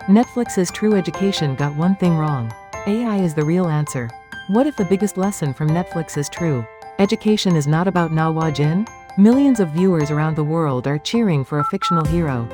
Netflix's True Education got one thing wrong. AI is the real answer. What if the biggest lesson from Netflix's True Education is not about Na Hwa-jin? Millions of viewers around the world are cheering for a fictional hero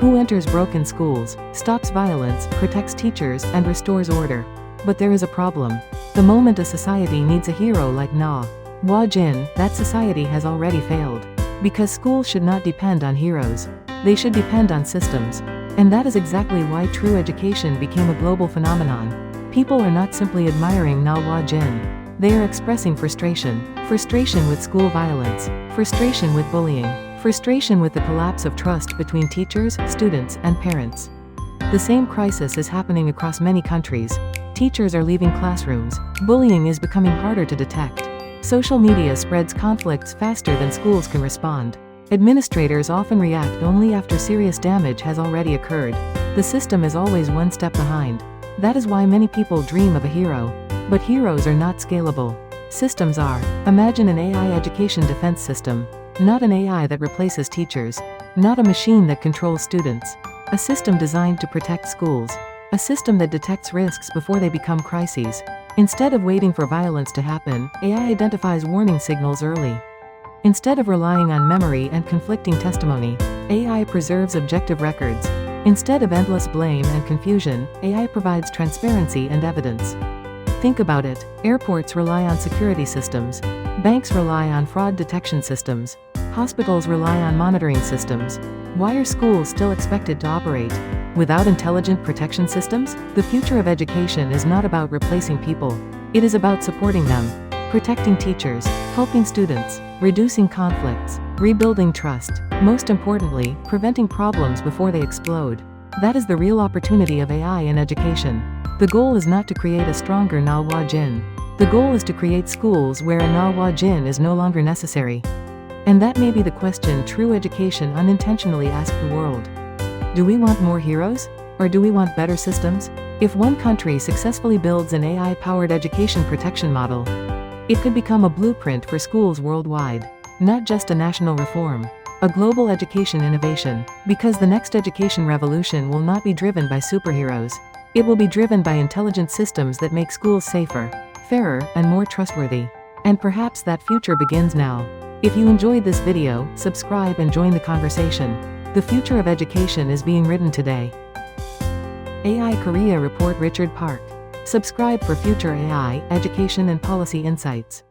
who enters broken schools, stops violence, protects teachers, and restores order. But there is a problem. The moment a society needs a hero like Na Hwa-jin, that society has already failed. Because schools should not depend on heroes. They should depend on systems. And that is exactly why True Education became a global phenomenon. People are not simply admiring Na Hwa-jin. They are expressing frustration. Frustration with school violence. Frustration with bullying. Frustration with the collapse of trust between teachers, students, and parents. The same crisis is happening across many countries. Teachers are leaving classrooms. Bullying is becoming harder to detect. Social media spreads conflicts faster than schools can respond. Administrators often react only after serious damage has already occurred. The system is always one step behind. That is why many people dream of a hero. But heroes are not scalable. Systems are. Imagine an AI education defense system. Not an AI that replaces teachers. Not a machine that controls students. A system designed to protect schools. A system that detects risks before they become crises. Instead of waiting for violence to happen, AI identifies warning signals early. Instead of relying on memory and conflicting testimony, AI preserves objective records. Instead of endless blame and confusion, AI provides transparency and evidence. Think about it. Airports rely on security systems. Banks rely on fraud detection systems. Hospitals rely on monitoring systems. Why are schools still expected to operate without intelligent protection systems? The future of education is not about replacing people. It is about supporting them, protecting teachers, helping students, reducing conflicts, rebuilding trust, most importantly, preventing problems before they explode. That is the real opportunity of AI in education. The goal is not to create a stronger Na Hwa-jin. The goal is to create schools where a Na Hwa-jin is no longer necessary. And that may be the question True Education unintentionally asked the world. Do we want more heroes? Or do we want better systems? If one country successfully builds an AI-powered education protection model, it could become a blueprint for schools worldwide. Not just a national reform. A global education innovation. Because the next education revolution will not be driven by superheroes. It will be driven by intelligent systems that make schools safer, fairer, and more trustworthy. And perhaps that future begins now. If you enjoyed this video, subscribe and join the conversation. The future of education is being written today. AI Korea Report Richard Park. Subscribe for future AI, education and policy insights.